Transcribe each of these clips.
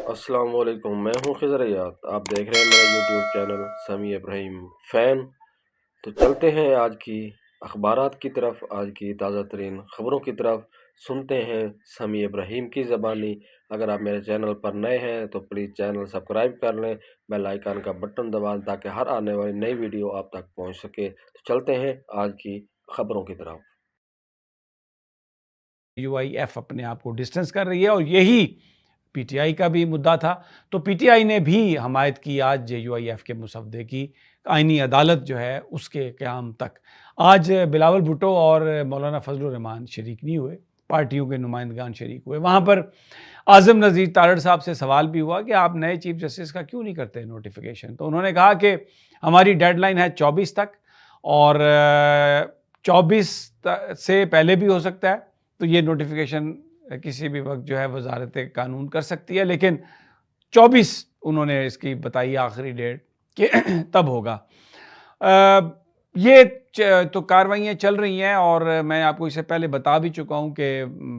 अस्सलाम वालेकुम, मैं हूँ खिज़र हयात। आप देख रहे हैं मेरा यूट्यूब चैनल समी इब्राहिम फ़ैन। तो चलते हैं आज की अखबारात की तरफ, आज की ताज़ा तरीन ख़बरों की तरफ। सुनते हैं समी इब्राहिम की ज़बानी। अगर आप मेरे चैनल पर नए हैं तो प्लीज़ चैनल सब्सक्राइब कर लें, बेल आइकन का बटन दबा दें ताकि हर आने वाली नई वीडियो आप तक पहुँच सके। तो चलते हैं आज की ख़बरों की तरफ। यूआईएफ अपने आप को डिस्टेंस कर रही है और यही पीटीआई का भी मुद्दा था। तो पीटीआई ने भी हमायत की आज यूआईएफ के मुसव्वदे की आईनी अदालत जो है उसके क़याम तक। आज बिलावल भुट्टो और मौलाना फजलुर रहमान शरीक नहीं हुए, पार्टियों के नुमाइंदगान शरीक हुए। वहाँ पर आज़म नज़ीर तारड़ साहब से सवाल भी हुआ कि आप नए चीफ जस्टिस का क्यों नहीं करते नोटिफिकेशन। तो उन्होंने कहा कि हमारी डेडलाइन है 24 तक और 24 से पहले भी हो सकता है। तो ये नोटिफिकेशन किसी भी वक्त जो है वजारत कानून कर सकती है, लेकिन 24 उन्होंने इसकी बताई आखिरी डेट कि तब होगा। ये तो कार्रवाइयाँ चल रही हैं और मैं आपको इससे पहले बता भी चुका हूँ कि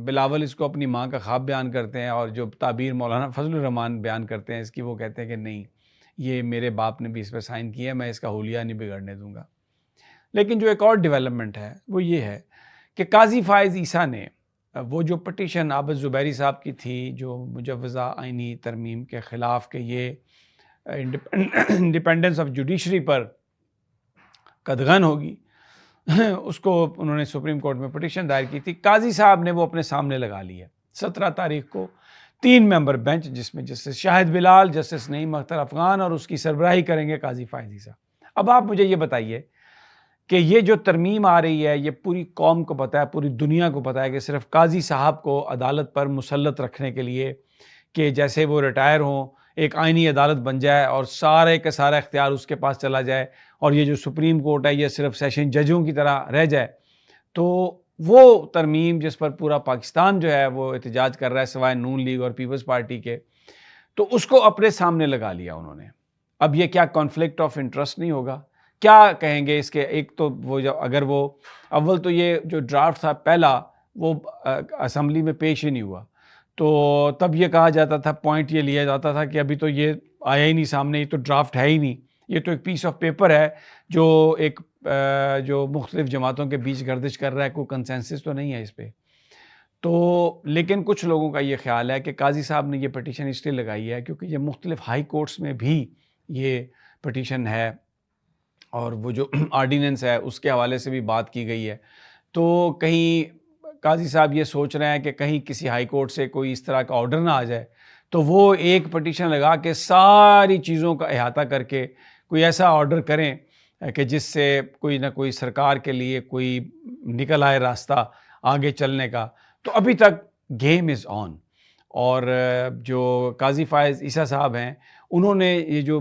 बिलावल इसको अपनी माँ का ख्वाब बयान करते हैं और जो ताबीर मौलाना फजलुर रहमान बयान करते हैं इसकी, वो कहते हैं कि नहीं, ये मेरे बाप ने भी इस पर साइन किया है, मैं इसका हुलिया नहीं बिगड़ने दूंगा। लेकिन जो एक और डेवलपमेंट है वो ये है कि काजी फ़ाइज़ ईसा ने वो जो पटिशन आबिद ज़ुबैरी साहब की थी, जो मुजव्वज़ा आइनी तरमीम के ख़िलाफ़ कि ये इंडिपेंडेंस ऑफ जुडिशरी पर कदगन होगी, उसको उन्होंने सुप्रीम कोर्ट में पटिशन दायर की थी। काजी साहब ने वो अपने सामने लगा ली है। 17 तारीख को 3 मेंबर बेंच, जिसमें जस्टिस शाहिद बिलाल, जस्टिस नईम अख्तर अफ़गान और उसकी सरबराही करेंगे काजी फ़ाइज़ ईसा। अब आप मुझे ये बताइए कि ये जो तरमीम आ रही है, ये पूरी कौम को पता है, पूरी दुनिया को पता है कि सिर्फ काजी साहब को अदालत पर मुसल्लत रखने के लिए कि जैसे वो रिटायर हों, एक आइनी अदालत बन जाए और सारे का सारा इख्तियार उसके पास चला जाए और ये जो सुप्रीम कोर्ट है ये सिर्फ सेशन जजों की तरह रह जाए। तो वो तरमीम जिस पर पूरा पाकिस्तान जो है वो एहतजाज कर रहा है, सिवाय नून लीग और पीपल्स पार्टी के, तो उसको अपने सामने लगा लिया उन्होंने। अब ये क्या कॉन्फ्लिक्ट ऑफ इंटरेस्ट नहीं होगा? क्या कहेंगे इसके? एक तो वो जो अगर वो अव्वल तो ये जो ड्राफ्ट था पहला वो असेंबली में पेश ही नहीं हुआ, तो तब ये कहा जाता था, पॉइंट ये लिया जाता था कि अभी तो ये आया ही नहीं सामने, ये तो ड्राफ्ट है ही नहीं, ये तो एक पीस ऑफ पेपर है जो एक जो मुख्तलिफ जमातों के बीच गर्दिश कर रहा है, कोई कंसेंसस तो नहीं है इस पे। तो लेकिन कुछ लोगों का ये ख्याल है कि काजी साहब ने ये पटिशन इसलिए लगाई है क्योंकि ये मुख्तलिफ हाई कोर्ट्स में भी ये पटिशन है और वो जो आर्डीनेंस है उसके हवाले से भी बात की गई है। तो कहीं काजी साहब ये सोच रहे हैं कि कहीं किसी हाई कोर्ट से कोई इस तरह का ऑर्डर ना आ जाए, तो वो एक पटिशन लगा के सारी चीज़ों का अहाता करके कोई ऐसा ऑर्डर करें कि जिससे कोई ना कोई सरकार के लिए कोई निकल आए रास्ता आगे चलने का। तो अभी तक गेम इज़ ऑन और जो काजी फ़ाइज़ ईसा साहब हैं, उन्होंने ये जो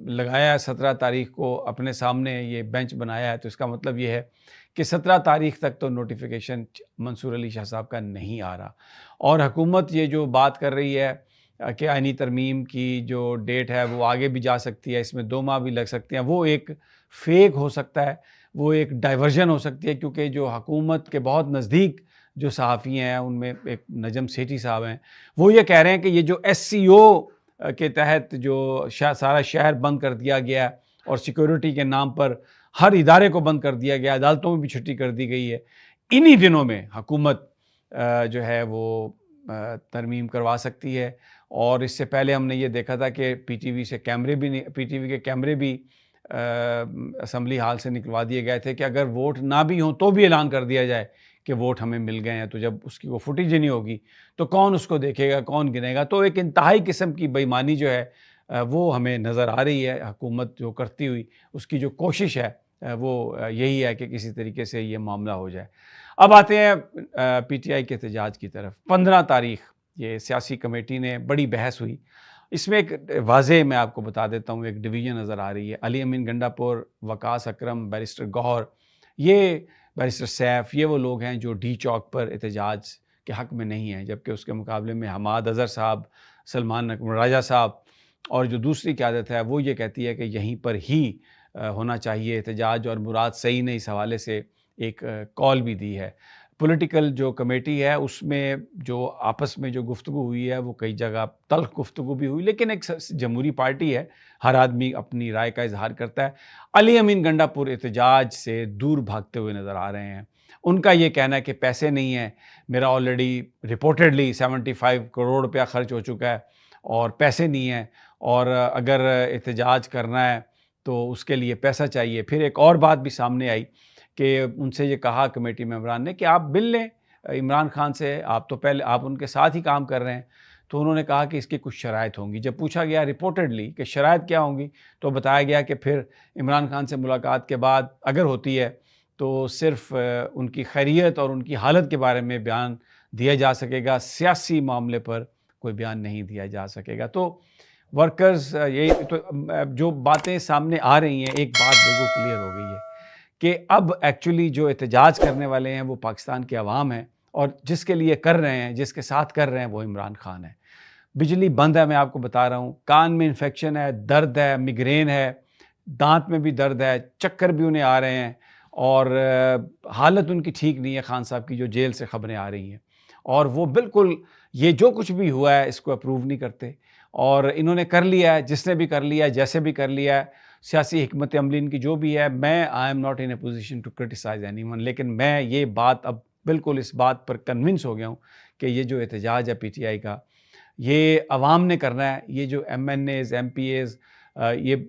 लगाया है 17 तारीख को अपने सामने ये बेंच बनाया है, तो इसका मतलब ये है कि 17 तारीख तक तो नोटिफिकेशन मंसूर अली शाह साहब का नहीं आ रहा और हुकूमत ये जो बात कर रही है कि आईनी तरमीम की जो डेट है वो आगे भी जा सकती है, इसमें 2 माह भी लग सकते हैं, वो एक फ़ेक हो सकता है, वो एक डाइवर्जन हो सकती है क्योंकि जो हुकूमत के बहुत नज़दीक जो सहाफ़ी हैं उनमें एक नजम सेठी साहब हैं, वो ये कह रहे हैं कि ये जो एससीओ के तहत जो सारा शहर बंद कर दिया गया और सिक्योरिटी के नाम पर हर इदारे को बंद कर दिया गया, अदालतों में भी छुट्टी कर दी गई है, इन्हीं दिनों में हुकूमत जो है वो तरमीम करवा सकती है। और इससे पहले हमने ये देखा था कि पीटीवी से कैमरे भी नहीं, पीटीवी के कैमरे भी असेंबली हाल से निकलवा दिए गए थे कि अगर वोट ना भी हों तो भी ऐलान कर दिया जाए कि वोट हमें मिल गए हैं। तो जब उसकी वो फुटेज ही नहीं होगी तो कौन उसको देखेगा, कौन गिनेगा? तो एक इंतहाई किस्म की बेईमानी जो है वो हमें नज़र आ रही है। हुकूमत जो करती हुई उसकी जो कोशिश है वो यही है कि किसी तरीके से ये मामला हो जाए। अब आते हैं पीटीआई के एहतजाज की तरफ। 15 तारीख ये सियासी कमेटी ने बड़ी बहस हुई। इसमें एक वाज़ेह मैं आपको बता देता हूँ, एक डिवीज़न नज़र आ रही है। अली अमीन गंडापुर, वकास अकरम, बैरिस्टर गौहर, ये बैरिस्टर सैफ, ये वो लोग हैं जो डी चौक पर एहतजाज के हक़ में नहीं हैं, जबकि उसके मुकाबले में हमाद अज़हर साहब, सलमान अकबर राजा साहब और जो दूसरी क़यादत है वो ये कहती है कि यहीं पर ही होना चाहिए एहतजाज। और मुराद सई ने इस हवाले से एक कॉल भी दी है। पॉलिटिकल जो कमेटी है उसमें जो आपस में जो गुफ्तगू हुई है वो कई जगह तल्ख गुफ्तगू भी हुई, लेकिन एक जमहूरी पार्टी है, हर आदमी अपनी राय का इजहार करता है। अली अमीन गंडापुर एहतजाज से दूर भागते हुए नज़र आ रहे हैं। उनका ये कहना है कि पैसे नहीं है, मेरा ऑलरेडी रिपोर्टेडली 75 करोड़ रुपया खर्च हो चुका है और पैसे नहीं है, और अगर एहतजाज करना है तो उसके लिए पैसा चाहिए। फिर एक और बात भी सामने आई कि उनसे ये कहा कमेटी मेंबरान ने कि आप बिल लें इमरान खान से, आप तो पहले आप उनके साथ ही काम कर रहे हैं। तो उन्होंने कहा कि इसकी कुछ शराइत होंगी। जब पूछा गया रिपोर्टेडली कि शराइत क्या होंगी, तो बताया गया कि फिर इमरान खान से मुलाकात के बाद अगर होती है तो सिर्फ उनकी खैरियत और उनकी हालत के बारे में बयान दिया जा सकेगा, सियासी मामले पर कोई बयान नहीं दिया जा सकेगा। तो वर्कर्स ये तो जो बातें सामने आ रही हैं, एक बात बिल्कुल क्लियर हो गई है कि अब एक्चुअली जो एहतजाज करने वाले हैं वो पाकिस्तान की आवाम है, और जिसके लिए कर रहे हैं, जिसके साथ कर रहे हैं, वो इमरान खान है। बिजली बंद है, मैं आपको बता रहा हूँ, कान में इन्फेक्शन है, दर्द है, मिग्रेन है, दांत में भी दर्द है, चक्कर भी उन्हें आ रहे हैं, और हालत उनकी ठीक नहीं है खान साहब की, जो जेल से खबरें आ रही हैं। और वो बिल्कुल ये जो कुछ भी हुआ है इसको अप्रूव नहीं करते, और इन्होंने कर लिया है, जिसने भी कर लिया है, जैसे भी कर लिया है, सियासी हिकमत अमली इनकी जो भी है, मैं I am not in a position to criticise anyone, लेकिन मैं ये बात अब बिल्कुल इस बात पर कन्विंस हो गया हूँ कि ये जो एहतजाज है पीटीआई का, ये अवाम ने करना है। ये जो MNAs MPAs ये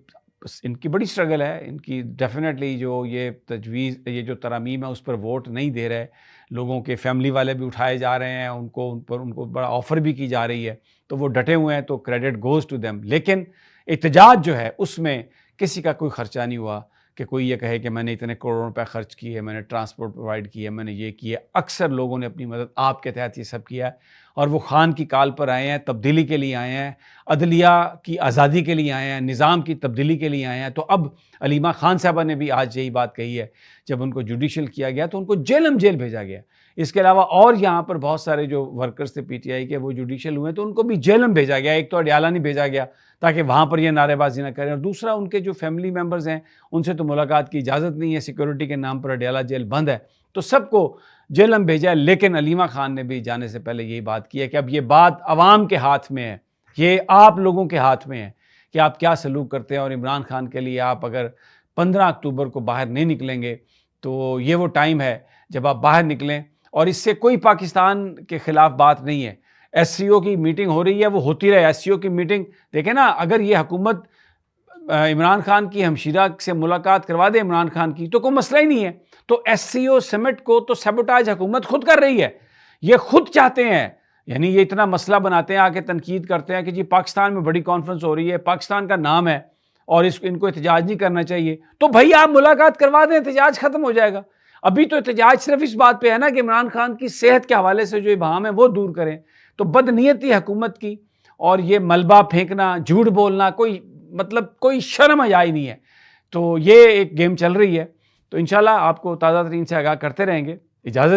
इनकी बड़ी स्ट्रगल है, इनकी डेफिनेटली जो ये तजवीज़, ये जो तरामीम है उस पर वोट नहीं दे रहे, लोगों के फैमिली वाले भी उठाए जा रहे हैं, उनको बड़ा ऑफ़र भी की जा रही है, तो वो डटे हुए हैं, तो क्रेडिट गोज़ टू देम। लेकिन एहतजाज जो है उसमें किसी का कोई ख़र्चा नहीं हुआ कि कोई ये कहे कि मैंने इतने करोड़ों रुपए खर्च किए, मैंने ट्रांसपोर्ट प्रोवाइड किया, मैंने ये किया। अक्सर लोगों ने अपनी मदद आपके तहत ये सब किया है, और वो खान की काल पर आए हैं, तब्दीली के लिए आए हैं, अदलिया की आज़ादी के लिए आए हैं, निज़ाम की तब्दीली के लिए आए हैं। तो अब अलीमा खान साहबा ने भी आज यही बात कही है, जब उनको जुडिशल किया गया तो उनको जेल भेजा गया। इसके अलावा और यहाँ पर बहुत सारे जो वर्कर्स थे पीटीआई के, वो जुडिशल हुए तो उनको भी जेल में भेजा गया। एक तो अडयाला नहीं भेजा गया ताकि वहाँ पर ये नारेबाजी ना करें, और दूसरा उनके जो फैमिली मेम्बर्स हैं उनसे तो मुलाकात की इजाज़त नहीं है, सिक्योरिटी के नाम पर अडयाला जेल बंद है, तो सबको जेल में भेजा है। लेकिन अलीमा खान ने भी जाने से पहले यही बात की है कि अब ये बात अवाम के हाथ में है, ये आप लोगों के हाथ में है कि आप क्या सलूक करते हैं। और इमरान खान के लिए आप अगर 15 अक्टूबर को बाहर नहीं निकलेंगे तो ये वो टाइम है जब आप बाहर निकलें, और इससे कोई पाकिस्तान के ख़िलाफ़ बात नहीं है। SCO की मीटिंग हो रही है, वो होती रहे। SCO की मीटिंग देखें ना, अगर ये हुकूमत इमरान खान की हमशीरा से मुलाकात करवा दे इमरान खान की, तो कोई मसला ही नहीं है। तो SCO समिट को तो सैबोटाज हुकूमत खुद कर रही है, ये खुद चाहते हैं। यानी ये इतना मसला बनाते हैं, आके तनकीद करते हैं कि जी पाकिस्तान में बड़ी कॉन्फ्रेंस हो रही है, पाकिस्तान का नाम है और इनको एहतजाज नहीं करना चाहिए। तो भाई आप मुलाकात करवा दें, एहतजाज खत्म हो जाएगा। अभी तो एहतजाज सिर्फ इस बात पे है ना कि इमरान खान की सेहत के हवाले से जो इबाहम है वो दूर करें। तो बदनीयती हुकूमत की और ये मलबा फेंकना, झूठ बोलना, कोई मतलब कोई शर्म हयाई नहीं है। तो ये एक गेम चल रही है। तो इंशाल्लाह आपको ताज़ा तरीन से आगाह करते रहेंगे। इजाज़त